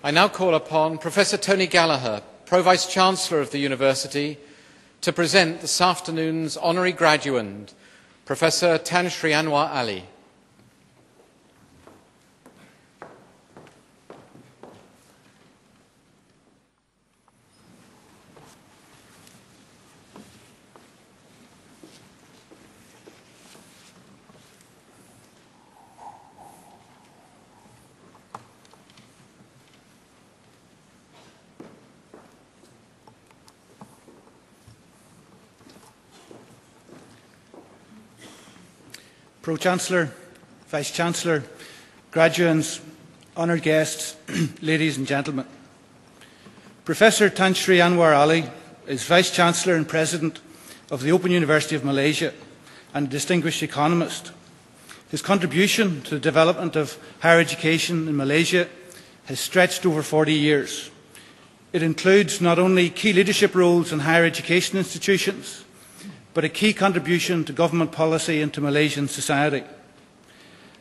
I now call upon Professor Tony Gallagher, Pro-Vice-Chancellor of the University, to present this afternoon's honorary graduand, Professor Tan Sri Anuwar Ali. Pro-Chancellor, Vice-Chancellor, graduands, honoured guests, ladies and gentlemen. Professor Tan Sri Anuwar Ali is Vice-Chancellor and President of the Open University of Malaysia and a distinguished economist. His contribution to the development of higher education in Malaysia has stretched over 40 years. It includes not only key leadership roles in higher education institutions, but a key contribution to government policy and to Malaysian society.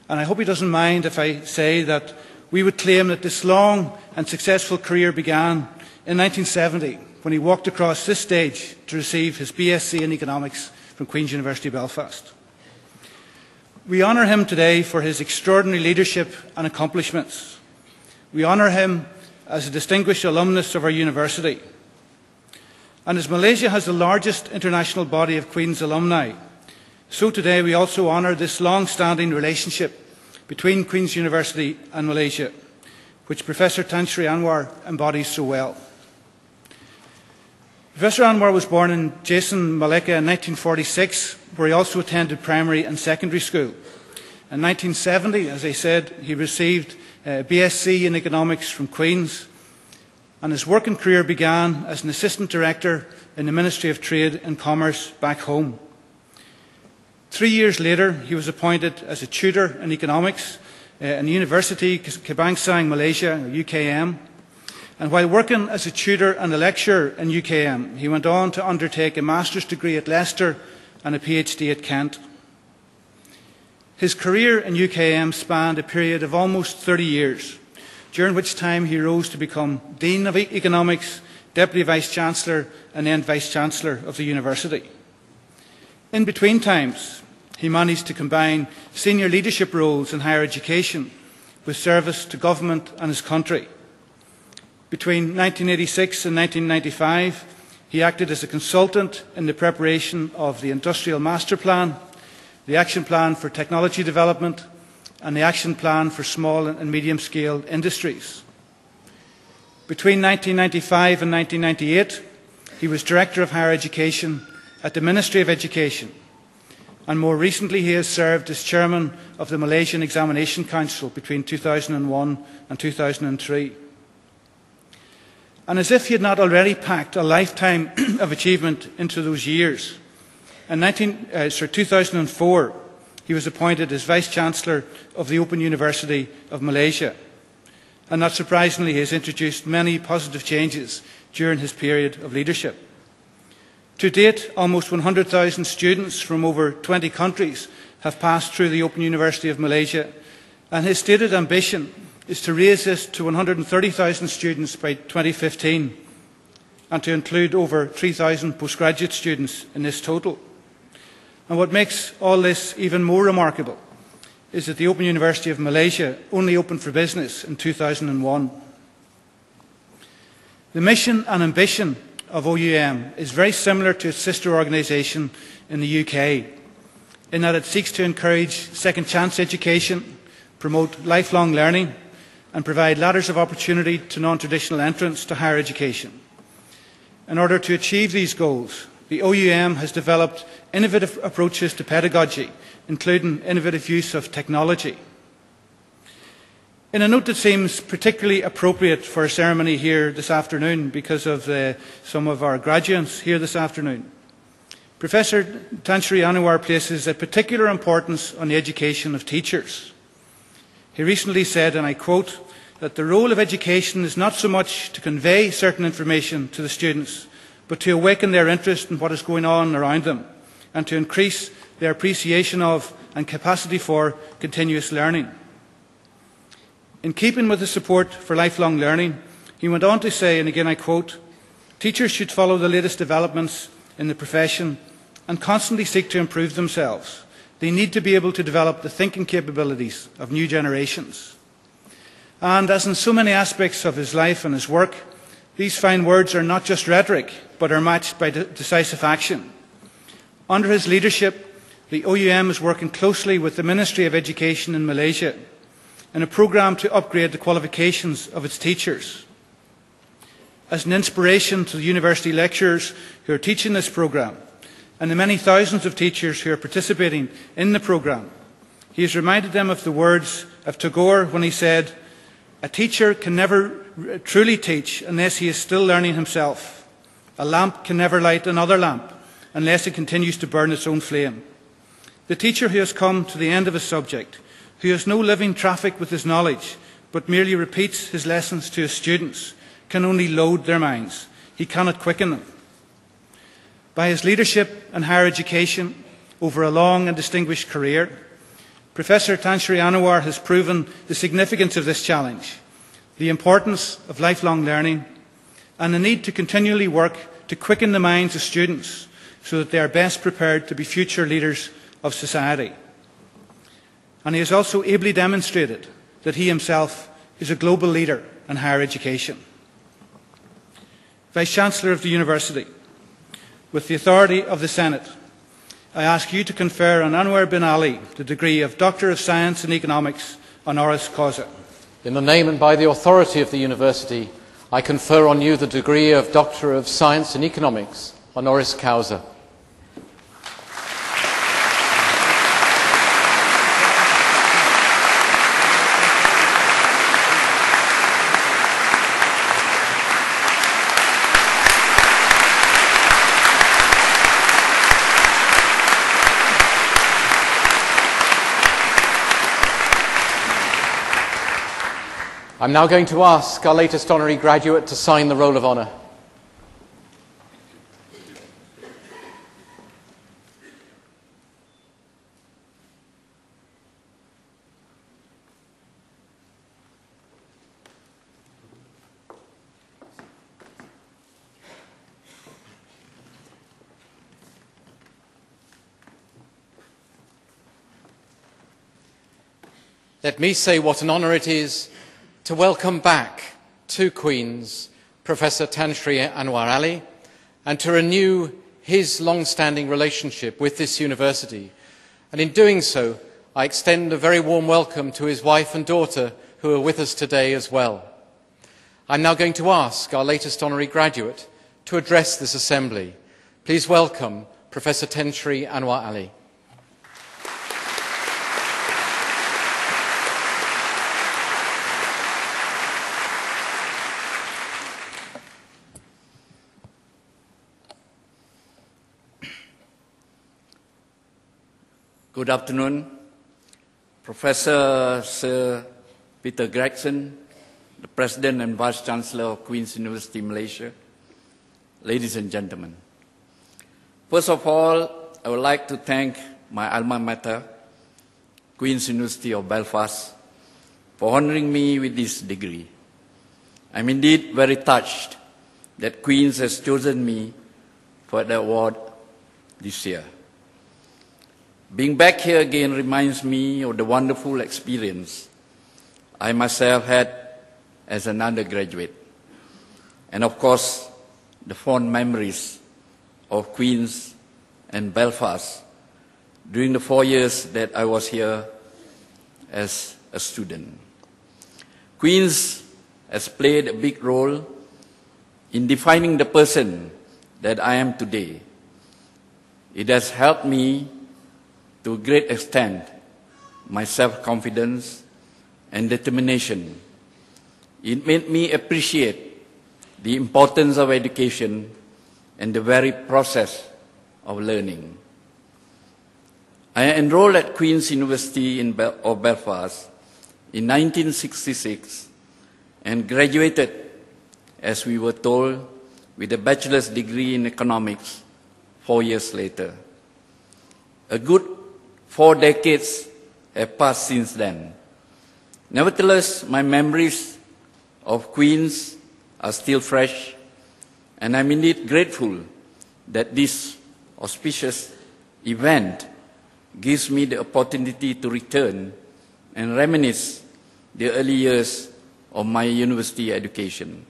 And I hope he doesn't mind if I say that we would claim that this long and successful career began in 1970 when he walked across this stage to receive his BSc in Economics from Queen's University, Belfast. We honour him today for his extraordinary leadership and accomplishments. We honour him as a distinguished alumnus of our university. And as Malaysia has the largest international body of Queen's alumni, so today we also honour this long-standing relationship between Queen's University and Malaysia, which Professor Tan Sri Anuwar embodies so well. Professor Anwar was born in Jason, Malacca in 1946, where he also attended primary and secondary school. In 1970, as I said, he received a BSc in Economics from Queen's, and his working career began as an assistant director in the Ministry of Trade and Commerce back home. 3 years later, he was appointed as a tutor in economics in the University Kebangsaan Malaysia, or UKM. And while working as a tutor and a lecturer in UKM, he went on to undertake a master's degree at Leicester and a PhD at Kent. His career in UKM spanned a period of almost 30 years, during which time he rose to become Dean of Economics, Deputy Vice-Chancellor and then Vice-Chancellor of the University. In between times, he managed to combine senior leadership roles in higher education with service to government and his country. Between 1986 and 1995, he acted as a consultant in the preparation of the Industrial Master Plan, the Action Plan for Technology Development, and the Action Plan for Small and Medium-Scale Industries. Between 1995 and 1998, he was Director of Higher Education at the Ministry of Education, and more recently he has served as Chairman of the Malaysian Examination Council between 2001 and 2003. And as if he had not already packed a lifetime of achievement into those years, in 2004, he was appointed as Vice-Chancellor of the Open University of Malaysia. And not surprisingly, he has introduced many positive changes during his period of leadership. To date, almost 100,000 students from over 20 countries have passed through the Open University of Malaysia, and his stated ambition is to raise this to 130,000 students by 2015 and to include over 3,000 postgraduate students in this total. And what makes all this even more remarkable is that the Open University of Malaysia only opened for business in 2001. The mission and ambition of OUM is very similar to its sister organisation in the UK, in that it seeks to encourage second chance education, promote lifelong learning, and provide ladders of opportunity to non-traditional entrants to higher education. In order to achieve these goals, the OUM has developed innovative approaches to pedagogy, including innovative use of technology. In a note that seems particularly appropriate for a ceremony here this afternoon because of some of our graduates here this afternoon, Professor Tan Sri Anuwar places a particular importance on the education of teachers. He recently said, and I quote, that the role of education is not so much to convey certain information to the students, but to awaken their interest in what is going on around them and to increase their appreciation of and capacity for continuous learning. In keeping with the support for lifelong learning, he went on to say, and again I quote, "Teachers should follow the latest developments in the profession and constantly seek to improve themselves. They need to be able to develop the thinking capabilities of new generations." And as in so many aspects of his life and his work, these fine words are not just rhetoric, but are matched by decisive action. Under his leadership, the OUM is working closely with the Ministry of Education in Malaysia in a programme to upgrade the qualifications of its teachers. As an inspiration to the university lecturers who are teaching this programme and the many thousands of teachers who are participating in the programme, he has reminded them of the words of Tagore when he said, "A teacher can never truly teach unless he is still learning himself. A lamp can never light another lamp unless it continues to burn its own flame." The teacher who has come to the end of his subject, who has no living traffic with his knowledge, but merely repeats his lessons to his students, can only load their minds. He cannot quicken them. By his leadership in higher education over a long and distinguished career, Professor Tan Sri Anuwar has proven the significance of this challenge, the importance of lifelong learning, and the need to continually work to quicken the minds of students so that they are best prepared to be future leaders of society. And he has also ably demonstrated that he himself is a global leader in higher education. Vice-Chancellor of the University, with the authority of the Senate, I ask you to confer on Anwar bin Ali the degree of Doctor of Science in Economics honoris causa. In the name and by the authority of the University, I confer on you the degree of Doctor of Science in Economics honoris causa. I'm now going to ask our latest honorary graduate to sign the Roll of Honour. Let me say what an honour it is to welcome back two Queens, Professor Tan Sri Anuwar Ali, and to renew his long-standing relationship with this university. And in doing so, I extend a very warm welcome to his wife and daughter who are with us today as well. I'm now going to ask our latest honorary graduate to address this assembly. Please welcome Professor Tan Sri Anuwar Ali. Good afternoon, Professor Sir Peter Gregson, the President and Vice-Chancellor of Queen's University, Malaysia, ladies and gentlemen. First of all, I would like to thank my alma mater, Queen's University of Belfast, for honouring me with this degree. I'm indeed very touched that Queen's has chosen me for the award this year. Being back here again reminds me of the wonderful experience I myself had as an undergraduate, and of course, the fond memories of Queen's and Belfast during the 4 years that I was here as a student. Queen's has played a big role in defining the person that I am today. It has helped me to a great extent my self-confidence and determination. It made me appreciate the importance of education and the very process of learning. I enrolled at Queen's University of Belfast in 1966 and graduated, as we were told, with a bachelor's degree in economics 4 years later. A good 4 decades have passed since then. Nevertheless, my memories of Queens are still fresh, and I'm indeed grateful that this auspicious event gives me the opportunity to return and reminisce the early years of my university education.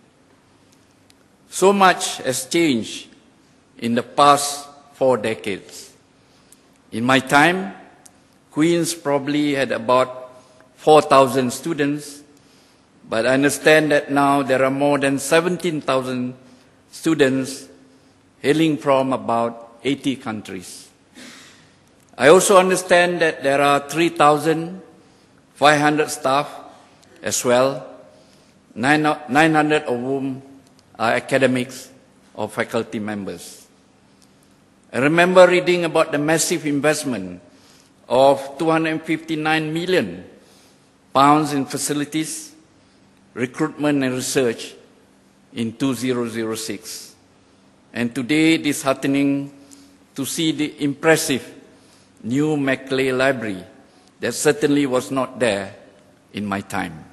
So much has changed in the past 4 decades. In my time, Queens probably had about 4,000 students, but I understand that now there are more than 17,000 students hailing from about 80 countries. I also understand that there are 3,500 staff as well, 900 of whom are academics or faculty members. I remember reading about the massive investment of £259 million in facilities, recruitment and research in 2006. And today it is heartening to see the impressive new Macleay Library that certainly was not there in my time.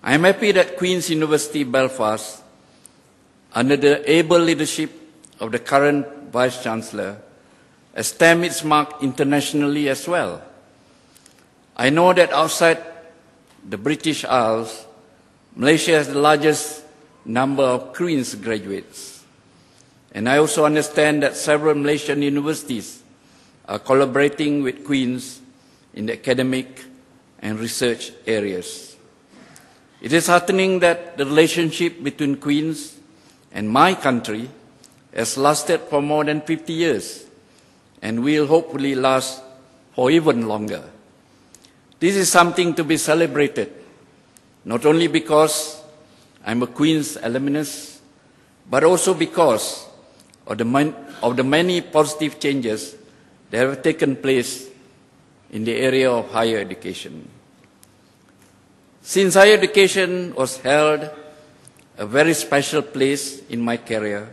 I am happy that Queen's University Belfast, under the able leadership of the current Vice-Chancellor, has stamped its mark internationally as well. I know that outside the British Isles, Malaysia has the largest number of Queen's graduates. And I also understand that several Malaysian universities are collaborating with Queen's in the academic and research areas. It is heartening that the relationship between Queen's and my country has lasted for more than 50 years and will hopefully last for even longer. This is something to be celebrated, not only because I'm a Queen's alumnus, but also because of the many positive changes that have taken place in the area of higher education. Since higher education was held a very special place in my career,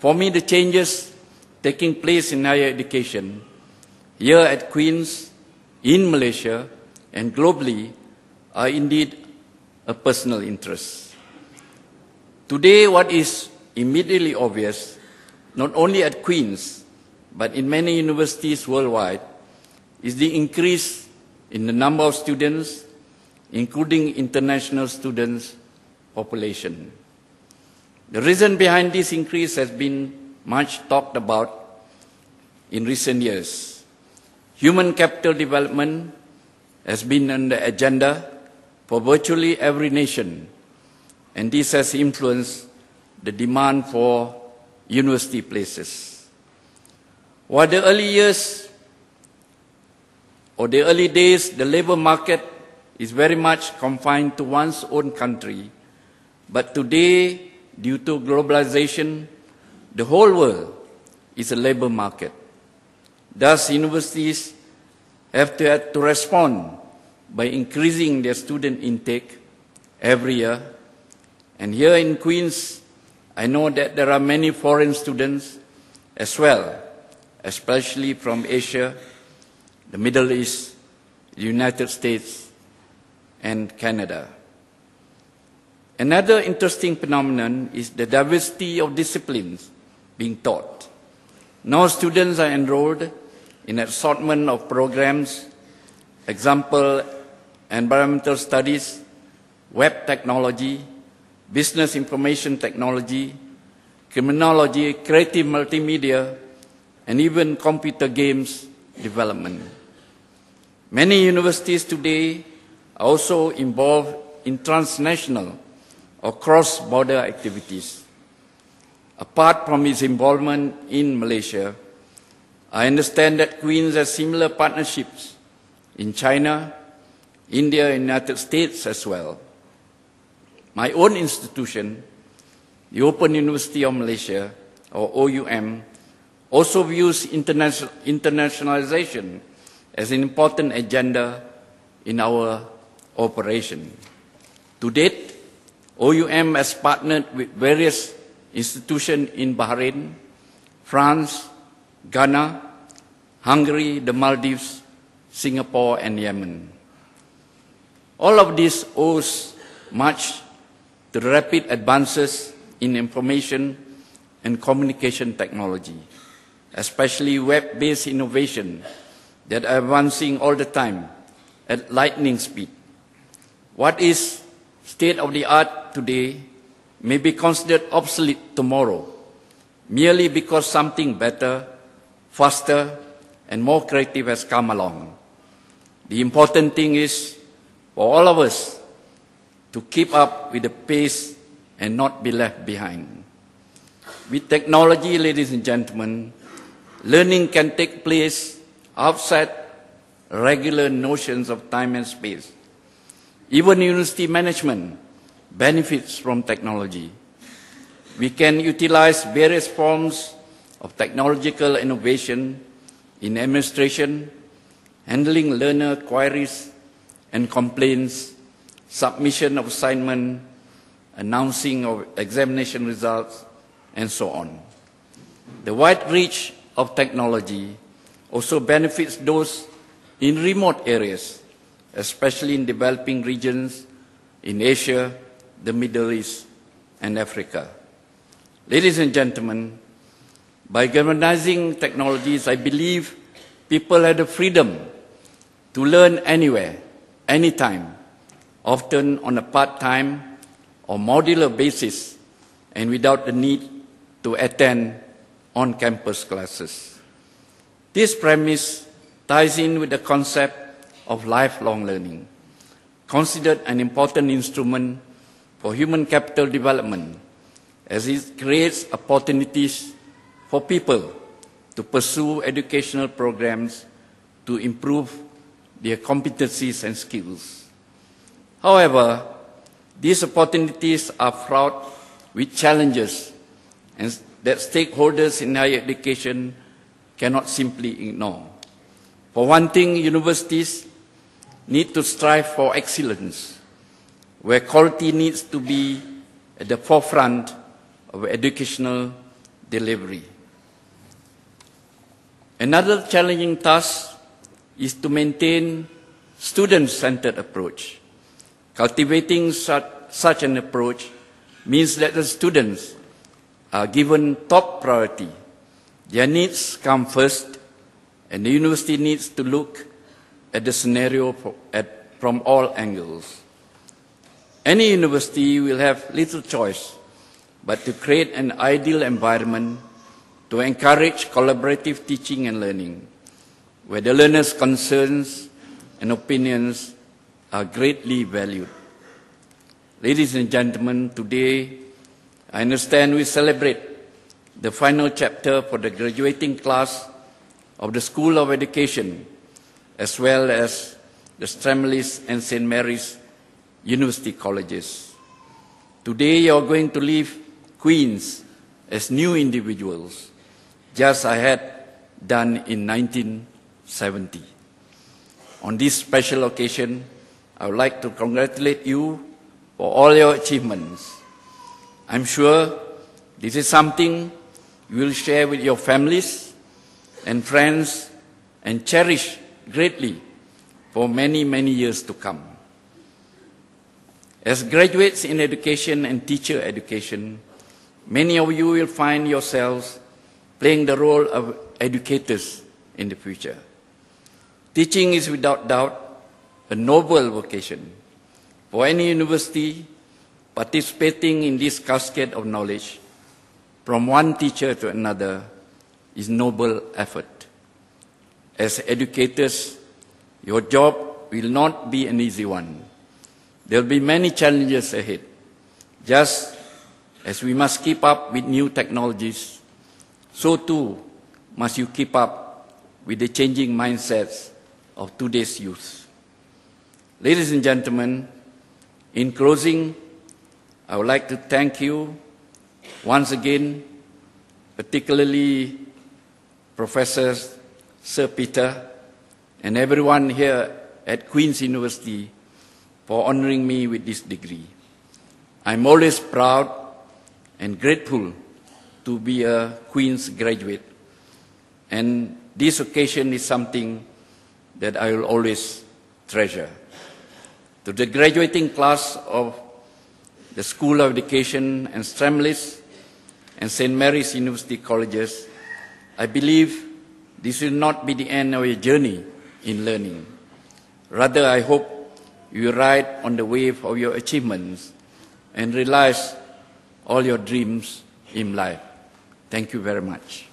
for me the changes taking place in higher education here at Queen's, in Malaysia, and globally are indeed a personal interest. Today, what is immediately obvious, not only at Queen's, but in many universities worldwide, is the increase in the number of students, including international students' population. The reason behind this increase has been much talked about in recent years. Human capital development has been on the agenda for virtually every nation, and this has influenced the demand for university places. While the early days, the labor market is very much confined to one's own country, but today, due to globalization, the whole world is a labor market. Thus, universities have to respond by increasing their student intake every year. And here in Queen's, I know that there are many foreign students as well, especially from Asia, the Middle East, the United States, and Canada. Another interesting phenomenon is the diversity of disciplines being taught. Now students are enrolled in an assortment of programs, example, environmental studies, web technology, business information technology, criminology, creative multimedia, and even computer games development. Many universities today are also involved in transnational or cross-border activities. Apart from its involvement in Malaysia, I understand that Queen's has similar partnerships in China, India, and United States as well. My own institution, the Open University of Malaysia, or OUM, also views internationalization as an important agenda in our operation. To date, OUM has partnered with various institutions in Bahrain, France, Ghana, Hungary, the Maldives, Singapore, and Yemen. All of this owes much to the rapid advances in information and communication technology, especially web-based innovation that are advancing all the time at lightning speed. What is state-of-the-art today may be considered obsolete tomorrow, merely because something better, faster, and more creative has come along. The important thing is for all of us to keep up with the pace and not be left behind. With technology, ladies and gentlemen, learning can take place outside regular notions of time and space. Even university management benefits from technology. We can utilize various forms of technological innovation in administration, handling learner queries and complaints, submission of assignment, announcing of examination results, and so on. The wide reach of technology also benefits those in remote areas, especially in developing regions in Asia, the Middle East, and Africa. Ladies and gentlemen, by galvanizing technologies, I believe people have the freedom to learn anywhere, anytime, often on a part-time or modular basis, and without the need to attend on-campus classes. This premise ties in with the concept of lifelong learning, considered an important instrument for human capital development, as it creates opportunities for people to pursue educational programs to improve their competencies and skills. However, these opportunities are fraught with challenges and that stakeholders in higher education cannot simply ignore. For one thing, universities need to strive for excellence, where quality needs to be at the forefront of educational delivery. Another challenging task is to maintain student-centered approach. Cultivating such an approach means that the students are given top priority. Their needs come first, and the university needs to look at the scenario from all angles. Any university will have little choice but to create an ideal environment to encourage collaborative teaching and learning, where the learner's concerns and opinions are greatly valued. Ladies and gentlemen, today I understand we celebrate the final chapter for the graduating class of the School of Education, as well as the Stramley's and St. Mary's University Colleges. Today you are going to leave Queen's as new individuals, just as I had done in 1970. On this special occasion, I would like to congratulate you for all your achievements. I'm sure this is something you will share with your families and friends and cherish greatly for many, many years to come. As graduates in education and teacher education, many of you will find yourselves playing the role of educators in the future. Teaching is without doubt a noble vocation. For any university, participating in this cascade of knowledge from one teacher to another is noble effort. As educators, your job will not be an easy one. There will be many challenges ahead. Just as we must keep up with new technologies, so too must you keep up with the changing mindsets of today's youth. Ladies and gentlemen, in closing, I would like to thank you once again, particularly Professor Sir Peter and everyone here at Queen's University for honoring me with this degree. I'm always proud and grateful to be a Queen's graduate, and this occasion is something that I will always treasure. To To the graduating class of the School of Education and Stramlitz and St. Mary's University Colleges, I believe this will not be the end of your journey in learning. Rather, I hope you ride on the wave of your achievements and realize all your dreams in life. Thank you very much.